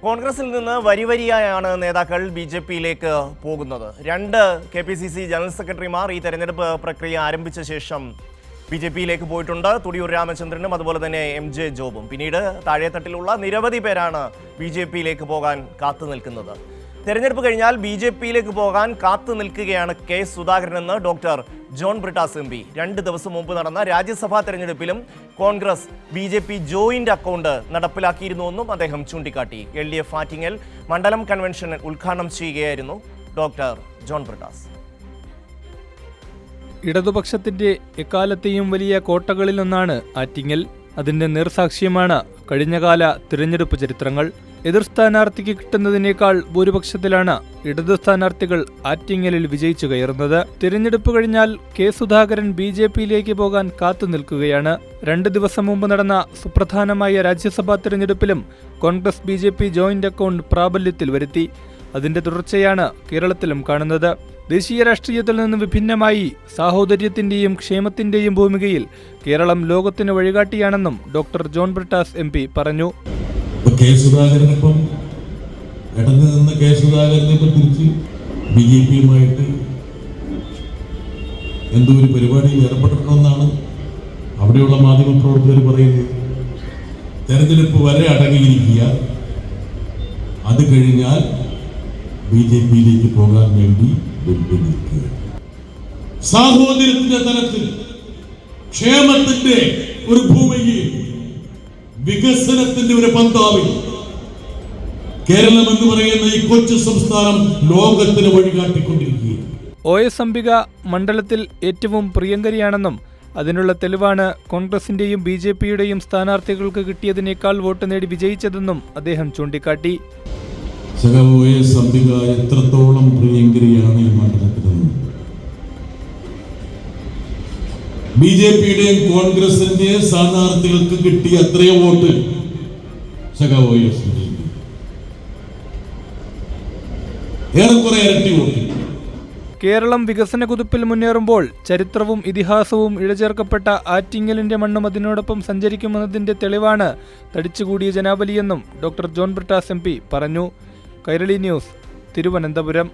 കോൺഗ്രസിൽ നിന്ന് വരിവരിയായാണ് നേതാക്കൾ ബി.ജെ.പിയിലേക്ക് പോകുന്നത്. 2 കെ.പി.സി.സി ജനറൽ സെക്രട്ടറിമാർ ഈ തെരഞ്ഞെടുപ്പ് പ്രക്രിയ ആരംഭിച്ച ശേഷം ബി.ജെ.പിയിലേക്ക് പോയിട്ടുണ്ട്. തുടിയൂർ രാമചന്ദ്രനും അതുപോലെ തന്നെ എം.ജെ. ജോബും. പിന്നീട് താഴെത്തട്ടിലുള്ള നിരവധി പേരാണ് ബി.ജെ.പിയിലേക്ക് പോകാൻ കാത്തു നിൽക്കുന്നത്. തെരഞ്ഞെടുപ്പ് കഴിഞ്ഞാൽ ബി.ജെ.പിയിലേക്ക് പോകാൻ കാത്തു നിൽക്കുകയാണ് കെ സുധാകരനെന്ന് ഡോക്ടർ ജോൺ ബ്രിട്ടാസ് എം.പി. 2 ദിവസം മുമ്പ് നടന്ന രാജ്യസഭാ തെരഞ്ഞെടുപ്പിലും കോൺഗ്രസ് ബി.ജെ.പി ജോയിന്റ് അക്കൗണ്ട് നടപ്പിലാക്കിയിരുന്നുവെന്നും അദ്ദേഹം ചൂണ്ടിക്കാട്ടി. LDF ആറ്റിങ്ങൽ മണ്ഡലം കൺവെൻഷൻ ഉദ്ഘാടനം ചെയ്യുകയായിരുന്നു ഡോക്ടർ ജോൺ ബ്രിട്ടാസ്. ഇടതുപക്ഷത്തിന്റെ എക്കാലത്തെയും വലിയ കോട്ടകളിലൊന്നാണ് ആറ്റിങ്ങൽ. അതിന്റെ നേർസാക്ഷ്യമാണ് കഴിഞ്ഞകാല തിരഞ്ഞെടുപ്പ് ചരിത്രങ്ങൾ. എതിർ സ്ഥാനാർത്ഥിക്ക് കിട്ടുന്നതിനേക്കാൾ ഭൂരിപക്ഷത്തിലാണ് ഇടതു സ്ഥാനാർത്ഥികൾ ആറ്റിങ്ങലിൽ വിജയിച്ചു കയറുന്നത്. തിരഞ്ഞെടുപ്പ് കഴിഞ്ഞാൽ കെ സുധാകരൻ ബി.ജെ.പിയിലേക്ക് പോകാൻ കാത്തു നിൽക്കുകയാണ്. 2 ദിവസം മുമ്പ് നടന്ന സുപ്രധാനമായ രാജ്യസഭാ തിരഞ്ഞെടുപ്പിലും കോൺഗ്രസ് ബി.ജെ.പി ജോയിന്റ് അക്കൗണ്ട് പ്രാബല്യത്തിൽ വരുത്തി. അതിന്റെ തുടർച്ചയാണ് കേരളത്തിലും കാണുന്നത്. ദേശീയ രാഷ്ട്രീയത്തിൽ നിന്ന് വിഭിന്നമായി സാഹോദര്യത്തിന്റെയും ക്ഷേമത്തിന്റെയും ഭൂമികയിൽ കേരളം ലോകത്തിന് വഴികാട്ടിയാണെന്നും ഡോക്ടർ ജോൺ ബ്രിട്ടാസ് എം.പി. പറഞ്ഞു. കെ സുധാകരനിപ്പം ഇടഞ്ഞു നിന്ന് കെ സുധാകരനെ ഇപ്പം തിരിച്ച് ബി.ജെ.പിയുമായിട്ട് എന്തോ ഒരു പരിപാടിയിൽ ഏർപ്പെട്ടിട്ടുണ്ടെന്നാണ് അവിടെയുള്ള മാധ്യമപ്രവർത്തകർ പറയുന്നത്. തെരഞ്ഞെടുപ്പ് വരെ അടങ്ങിയിരിക്കുക, അത് കഴിഞ്ഞാൽ ബി.ജെ.പിയിലേക്ക് പോകാൻ വേണ്ടി വെല്ലുവിളിക്കുക. സാഹോദര്യത്തിന്റെ തലത്തിൽ, ക്ഷേമത്തിന്റെ ഒരു ഭൂമിയിൽ, വികസനത്തിന്റെ ഒരു പന്താവിൽ കേരളം എന്ന് പറയുന്ന ഈ കൊച്ചു സംസ്ഥാനം ലോകത്തിന് വഴികാട്ടിക്കൊണ്ടിരിക്കുകയാണ്. OS അംബിക മണ്ഡലത്തിൽ ഏറ്റവും പ്രിയങ്കരിയാണെന്നും അതിനുള്ള തെളിവാണ് കോൺഗ്രസിന്റെയും ബി.ജെ.പിയുടെയും സ്ഥാനാർത്ഥികൾക്ക് കിട്ടിയതിനേക്കാൾ വോട്ട് നേടി വിജയിച്ചതെന്നും അദ്ദേഹം ചൂണ്ടിക്കാട്ടി. OS അംബിക എത്രത്തോളം പ്രിയങ്കരിയാണ് ഈ മണ്ഡലത്തിൽ നിന്ന്. ബി.ജെ.പിയുടെയും കോൺഗ്രസിന്റെയും സ്ഥാനാർത്ഥികൾക്ക് കിട്ടിയ അത്രയും വോട്ട് ഏറെക്കുറെ ഇരട്ടി വോട്ട്. കേരളം വികസന കുതിപ്പിൽ മുന്നേറുമ്പോൾ ചരിത്രവും ഇതിഹാസവും ഇഴചേർക്കപ്പെട്ട ആറ്റിങ്ങലിന്റെ മണ്ണും അതിനോടൊപ്പം സഞ്ചരിക്കുമെന്നതിന്റെ തെളിവാണ് തടിച്ചുകൂടിയ ജനാവലിയെന്നും ഡോക്ടർ ജോൺ ബ്രിട്ടാസ് എം.പി. പറഞ്ഞു. കൈരളി ന്യൂസ്, തിരുവനന്തപുരം.